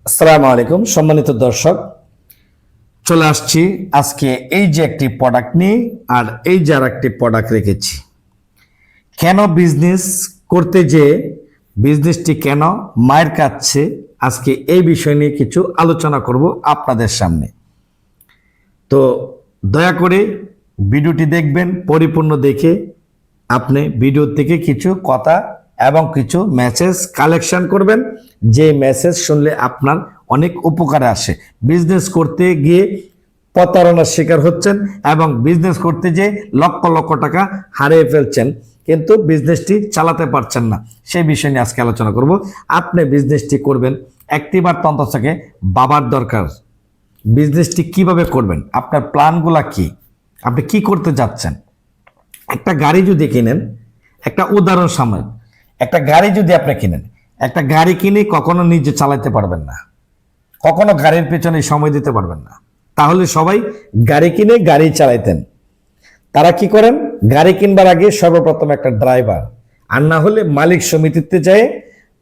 আসসালামু আলাইকুম সম্মানিত দর্শক, চলে আসছি আজকে এই যে একটি প্রোডাক্ট নিয়ে, আর এই যে আর একটি প্রোডাক্ট রেখেছি। কেন বিজনেস করতে যে বিজনেসটি কেন মায়ের কাছে, আজকে এই বিষয় নিয়ে কিছু আলোচনা করব আপনাদের সামনে। তো দয়া করে ভিডিওটি দেখবেন, পরিপূর্ণ দেখে আপনি ভিডিও থেকে কিছু কথা এবং কিছু মেসেজ কালেকশন করবেন, যে মেসেজ শুনলে আপনার অনেক উপকারে আসে। বিজনেস করতে গিয়ে প্রতারণার শিকার হচ্ছেন এবং বিজনেস করতে যেয়ে লক্ষ লক্ষ টাকা হারিয়ে ফেলছেন, কিন্তু বিজনেসটি চালাতে পারছেন না। সেই বিষয় নিয়ে আজকে আলোচনা করব। আপনি বিজনেসটি করবেন, একটিবার তন্ত্র থেকে বাবার দরকার। বিজনেসটি কিভাবে করবেন, আপনার প্ল্যানগুলা কি, আপনি কি করতে যাচ্ছেন। একটা গাড়ি যদি কিনেন, একটা উদাহরণ সামনে, একটা গাড়ি যদি আপনি কিনেন, একটা গাড়ি কিনে কখনো নিজে চালাতে পারবেন না, কখনো গাড়ির পেছনে সময় দিতে পারবেন না। তাহলে সবাই গাড়ি কিনে গাড়ি চালাইতেন। তারা কি করেন, গাড়ি কিনবার আগে সর্বপ্রথম একটা ড্রাইভার, আর না হলে মালিক সমিতিতে যায়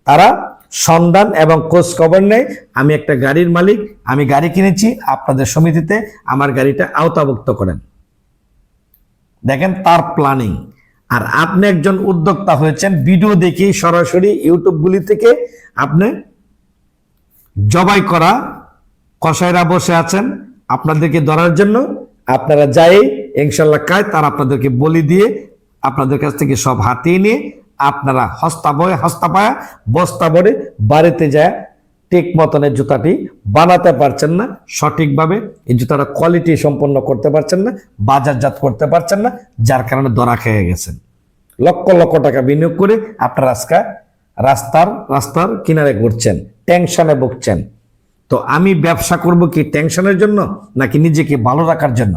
তারা সন্ধান এবং খোঁজ খবর নেয়। আমি একটা গাড়ির মালিক, আমি গাড়ি কিনেছি, আপনাদের সমিতিতে আমার গাড়িটা আওতাভুক্ত করেন। দেখেন তার প্ল্যানিং। আর আপনি একজন উদ্যোক্তা হয়েছেন, ভিডিও দেখে সরাসরি ইউটিউবগুলি থেকে আপনি জবাই করা কসাইরা বসে আছেন আপনাদেরকে ধরার জন্য। আপনারা যাই ইনশাল্লাহ কায় তার আপনাদেরকে বলি দিয়ে আপনাদের কাছ থেকে সব হাতিয়ে নিয়ে আপনারা হস্তাপায়া বস্তা ভরে বাড়িতে যায় ঠিক মতনের জুতাটি বানাতে পারছেন না, সঠিকভাবে এই জুতাটা কোয়ালিটি সম্পন্ন করতে পারছেন না, বাজারজাত করতে পারছেন না, যার কারণে ধরা খেয়ে গেছেন। লক্ষ লক্ষ টাকা বিনিয়োগ করে আপনারা আজকে রাস্তার কিনারে ঘুরছেন, টেনশনে ভুগছেন। তো আমি ব্যবসা করব কি টেনশনের জন্য, নাকি নিজেকে ভালো রাখার জন্য?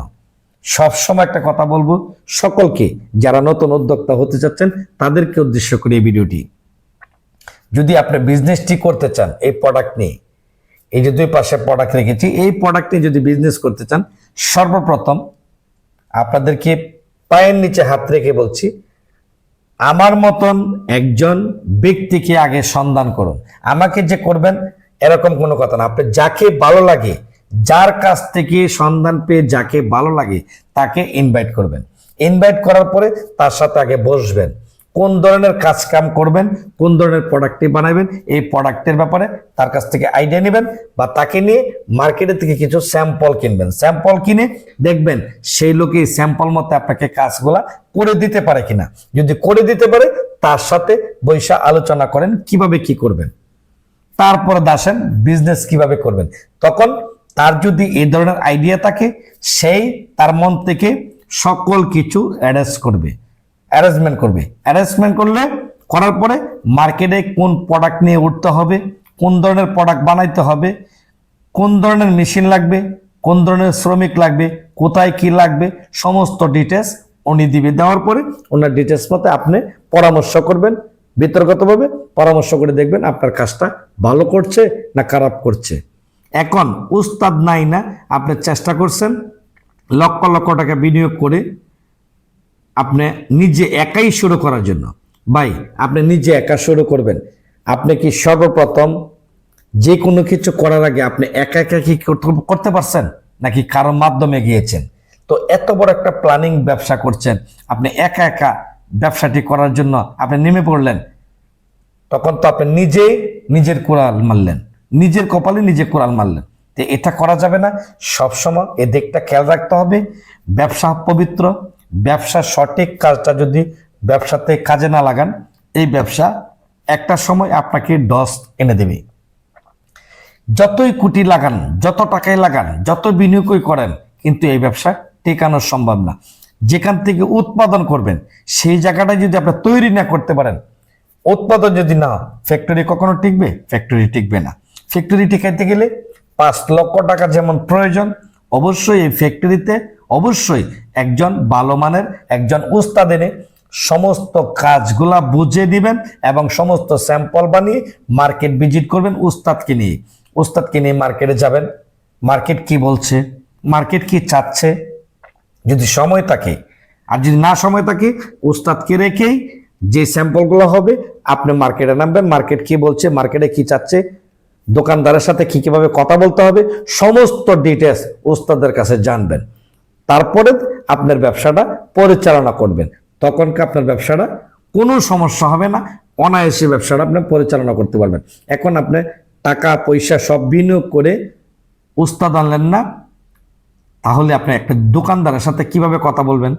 সবসময় একটা কথা বলবো সকলকে, যারা নতুন উদ্যোক্তা হতে চাচ্ছেন তাদেরকে উদ্দেশ্য করে এই ভিডিওটি। যদি আপনি বিজনেসটি করতে চান এই প্রোডাক্ট নিয়ে, এই যে দুই পাশে প্রোডাক্ট রেখেছি, এই প্রোডাক্ট নিয়ে যদি বিজনেস করতে চান, সর্বপ্রথম আপনাদেরকে পায়ের নিচে হাত রেখে বলছি, আমার মতন একজন ব্যক্তিকে আগে সন্ধান করুন। আমাকে যে করবেন এরকম কোনো কথা না। আপনি যাকে ভালো লাগে, যার কাছ থেকে সন্ধান পেয়ে যাকে ভালো লাগে তাকে ইনভাইট করবেন। ইনভাইট করার পরে তার সাথে আগে বসবেন, কোন ধরনের কাজ কাম করবেন, কোন ধরনের প্রোডাক্টটি বানাবেন, এই প্রোডাক্টের ব্যাপারে তার কাছ থেকে আইডিয়া নেবেন, বা তাকে নিয়ে মার্কেটের থেকে কিছু স্যাম্পল কিনবেন। স্যাম্পল কিনে দেখবেন সেই লোকে স্যাম্পল মতো আপনাকে কাজগুলা করে দিতে পারে কিনা। যদি করে দিতে পারে তার সাথে বৈশা আলোচনা করেন কিভাবে কি করবেন। তারপরে আসেন বিজনেস কিভাবে করবেন। তখন তার যদি এই ধরনের আইডিয়া থাকে, সেই তার মন থেকে সকল কিছু অ্যারেঞ্জমেন্ট করলে করার পরে মার্কেটে কোন প্রোডাক্ট নিয়ে উঠতে হবে, কোন ধরনের প্রোডাক্ট বানাইতে হবে, কোন ধরনের মেশিন লাগবে, কোন ধরনের শ্রমিক লাগবে, কোথায় কি লাগবে, সমস্ত ডিটেলস উনি দিবে। দেওয়ার পরে ওনার ডিটেলস মতে আপনি পরামর্শ করবেন, বিতর্কতভাবে পরামর্শ করে দেখবেন আপনার কাজটা ভালো করছে না খারাপ করছে। এখন উস্তাদ নাই না, আপনি চেষ্টা করছেন লক্ষ লক্ষ টাকা বিনিয়োগ করে আপনি নিজে একাই শুরু করার জন্য। ভাই, আপনি নিজে একা শুরু করবেন। আপনি কি সর্বপ্রথম যে কোনো কিছু করার আগে আপনি একা একা কি করতে পারছেন, নাকি কারোর মাধ্যমে গিয়েছেন? তো এত বড় একটা প্ল্যানিং ব্যবসা করছেন, আপনি একা একা ব্যবসাটি করার জন্য আপনি নেমে পড়লেন, তখন তো আপনি নিজেই নিজের কোড়াল মারলেন, নিজের কপালে নিজে কোড়াল মারলেন। তো এটা করা যাবে না। সবসময় এ দিকটা খেয়াল রাখতে হবে। ব্যবসা পবিত্র, ব্যবসার সঠিক কাজটা যদি ব্যবসাতে কাজে না লাগান, এই ব্যবসা একটা সময় আপনাকে ডস এনে দেবে। যতই কোটি লাগান, যত টাকাই লাগান, যত বিনিয়োগই করেন, কিন্তু এই ব্যবসা টেকানো সম্ভব না। যেখান থেকে উৎপাদন করবেন সেই জায়গাটা যদি আপনি তৈরি না করতে পারেন, উৎপাদন যদি না, ফ্যাক্টরি কখনো টিকবে? ফ্যাক্টরি টিকবে না। ফ্যাক্টরি টিকাইতে গেলে 5 লক্ষ টাকা যেমন প্রয়োজন, অবশ্যই এই ফ্যাক্টরিতে অবশ্যই একজন ভালো মানের একজন উস্তাদ এনে সমস্ত কাজগুলা বুঝে দিবেন এবং সমস্ত স্যাম্পল বানিয়ে মার্কেট ভিজিট করবেন উস্তাদকে নিয়ে মার্কেটে যাবেন। মার্কেট কি বলছে, মার্কেট কি চাচ্ছে, যদি সময় থাকে, আর যদি না সময় থাকে উস্তাদকে রেখেই যে স্যাম্পলগুলো হবে আপনি মার্কেটে নামবেন। মার্কেট কি বলছে, মার্কেটে কি চাচ্ছে, দোকানদারের সাথে কিভাবে কথা বলতে হবে, সমস্ত ডিটেলস ওস্তাদের কাছে জানবেন। তারপরে আপনার ব্যবসাটা পরিচালনা করবেন। তখন কি আপনার ব্যবসাটা কোনো সমস্যা হবে না, অনায়াসে ব্যবসাটা আপনি পরিচালনা করতে পারবেন। এখন আপনি টাকা পয়সা সব বিনিয়োগ করে উস্তাদ আনলেন না, তাহলে আপনি একটা দোকানদারের সাথে কিভাবে কথা বলবেন?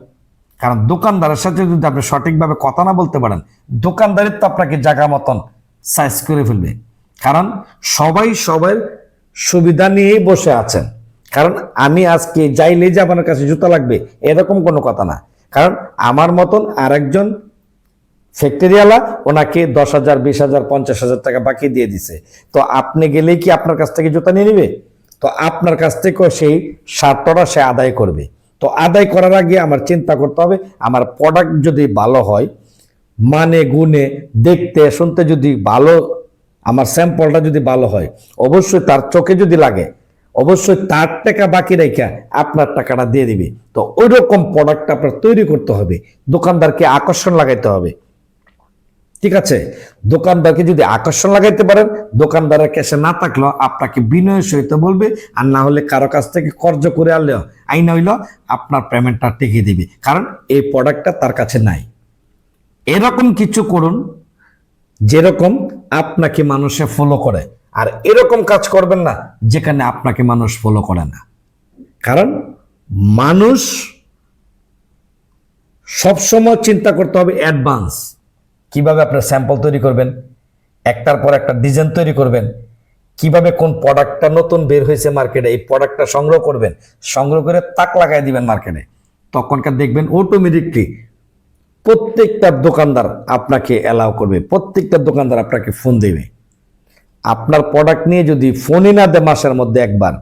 কারণ দোকানদারের সাথে যদি আপনি সঠিকভাবে কথা না বলতে পারেন, দোকানদারের তো আপনাকে জায়গা মতন সাইজ করে ফেলবে। কারণ সবাই সবার সুবিধা নিয়েই বসে আছেন। কারণ আমি আজকে যাইলে যে আপনার কাছে জুতা লাগবে এরকম কোনো কথা না। কারণ আমার মতন আরেকজন ফ্যাক্টরিওয়ালা ওনাকে 10,000, 20,000, 50,000 টাকা বাকি দিয়ে দিছে, তো আপনি গেলেই কি আপনার কাছ থেকে জুতা নিয়ে নিবে? তো আপনার কাছ থেকেও সেই স্বার্থটা সে আদায় করবে। তো আদায় করার আগে আমার চিন্তা করতে হবে, আমার প্রোডাক্ট যদি ভালো হয়, মানে গুণে দেখতে শুনতে যদি ভালো, আমার স্যাম্পলটা যদি ভালো হয়, অবশ্যই তার চোখে যদি লাগে, অবশ্যই তার টাকা বাকি রেখে আপনার টাকাটা দিয়ে দিবে। তো ওই রকম প্রোডাক্ট আপনার তৈরি করতে হবে, দোকানদারকে আকর্ষণ লাগাইতে হবে। ঠিক আছে, দোকানদারকে যদি আকর্ষণ লাগাইতে পারেন, দোকানদারের কাছে না থাকলেও আপনাকে বিনয়ের সহিত বলবে, আর না হলে কারো কাছ থেকে কর্জ করে আনলেও আইনা হইল আপনার পেমেন্টটা টিকিয়ে দিবে, কারণ এই প্রোডাক্টটা তার কাছে নাই। এরকম কিছু করুন যেরকম আপনাকে মানুষে ফলো করে, আর এরকম কাজ করবেন না যেখানে আপনাকে মানুষ ফলো করে না। কারণ মানুষ সবসময় চিন্তা করতে হবে অ্যাডভান্স, কিভাবে আপনার স্যাম্পল তৈরি করবেন, একটার পর একটা ডিজাইন তৈরি করবেন, কিভাবে কোন প্রোডাক্টটা নতুন বের হয়েছে মার্কেটে এই প্রোডাক্টটা সংগ্রহ করবেন, সংগ্রহ করে তাক লাগাই দিবেন মার্কেটে। তখনকার দেখবেন অটোমেটিকলি প্রত্যেকটা দোকানদার আপনাকে অ্যালাউ করবে, প্রত্যেকটা দোকানদার আপনাকে ফোন দেবে। আপনার প্রোডাক্ট নিয়ে যদি ফোনই না দেয় মাসের মধ্যে একবার,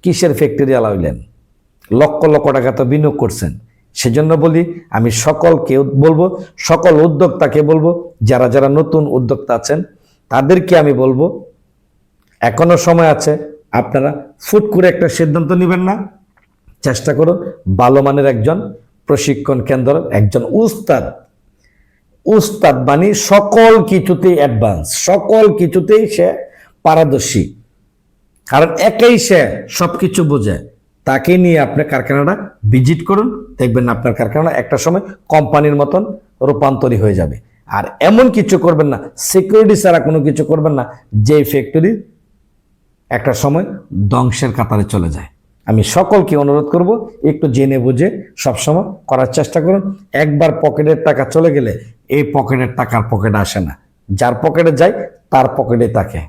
কিসের ফ্যাক্টরি হইলেন? লক্ষ লক্ষ টাকা তো বিনিয়োগ করছেন। সেজন্য বলি, আমি সকলকে বলবো, সকল উদ্যোক্তাকে বলবো, যারা যারা নতুন উদ্যোক্তা আছেন তাদেরকে আমি বলবো, এখনো সময় আছে, আপনারা ফুট করে একটা সিদ্ধান্ত নেবেন না, চেষ্টা করুন ভালো মানের একজন প্রশিক্ষণ কেন্দ্র, একজন উস্তাদ মানে সকল কিছুতেই অ্যাডভান্স, সকল কিছুতেই সে পারদর্শী। কারণ একাই সে সবকিছু বোঝে। তাকে নিয়ে আপনি কারখানাটা ভিজিট করুন, দেখবেন আপনার কারখানা একটা সময় কোম্পানির মতন রূপান্তরী হয়ে যাবে। আর এমন কিছু করবেন না, সিকিউরিটি ছাড়া কোনো কিছু করবেন না যে ফ্যাক্টরি একটা সময় ধ্বংসের কাতারে চলে যায়। আমি সকলকে অনুরোধ করব, একটু জেনে বুঝে সবসময় করার চেষ্টা করুন। একবার পকেটের টাকা চলে গেলে এই পকেটের টাকার পকেটে আসে না, যার পকেটে যায় তার পকেটে থাকে।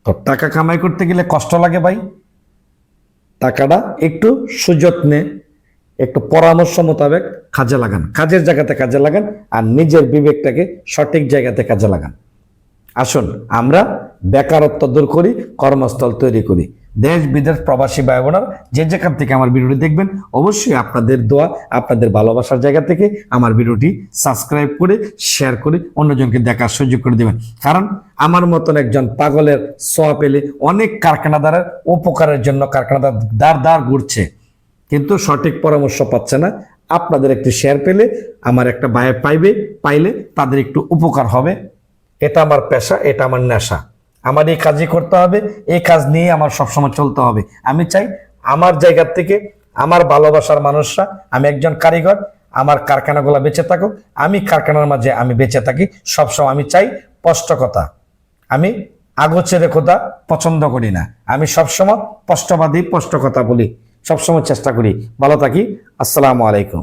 তো টাকা কামাই করতে গেলে কষ্ট লাগে ভাই, টাকাটা একটু সুযত্নে, একটু পরামর্শ মোতাবেক কাজে লাগান, কাজের জায়গাতে কাজে লাগান, আর নিজের বিবেকটাকে সঠিক জায়গাতে কাজে লাগান। আসুন আমরা বেকারত্ব দূর করি, কর্মস্থল তৈরি করি। দেশ বিদেশ প্রবাসী ভাই বোনেরা যে যেখান থেকে আমার ভিডিওটি দেখবেন, অবশ্যই আপনাদের দোয়া, আপনাদের ভালোবাসার জায়গা থেকে আমার ভিডিওটি সাবস্ক্রাইব করে শেয়ার করে অন্যজনকে দেখার সুযোগ করে দেবেন। কারণ আমার মতন একজন পাগলের ছোঁয়া পেলে অনেক কারখানাদারের উপকারের জন্য কারখানাদার দাঁড় ঘুরছে, কিন্তু সঠিক পরামর্শ পাচ্ছে না। আপনাদের একটু শেয়ার পেলে আমার একটা ভাই পাইলে তাদের একটু উপকার হবে। এটা আমার পেশা, এটা আমার নেশা, আমার এই কাজই করতে হবে, এই কাজ নিয়ে আমার সবসময় চলতে হবে। আমি চাই আমার জায়গা থেকে আমার ভালোবাসার মানুষরা, আমি একজন কারিগর, আমার কারখানাগুলো বেঁচে থাকুক, আমি কারখানার মাঝে আমি বেঁচে থাকি সবসময়। আমি চাই স্পষ্ট কথা, আমি আগোছেরে কথা পছন্দ করি না, আমি সবসময় স্পষ্টবাদী স্পষ্ট কথা বলি, সবসময় চেষ্টা করি। ভালো থাকি, আসসালামু আলাইকুম।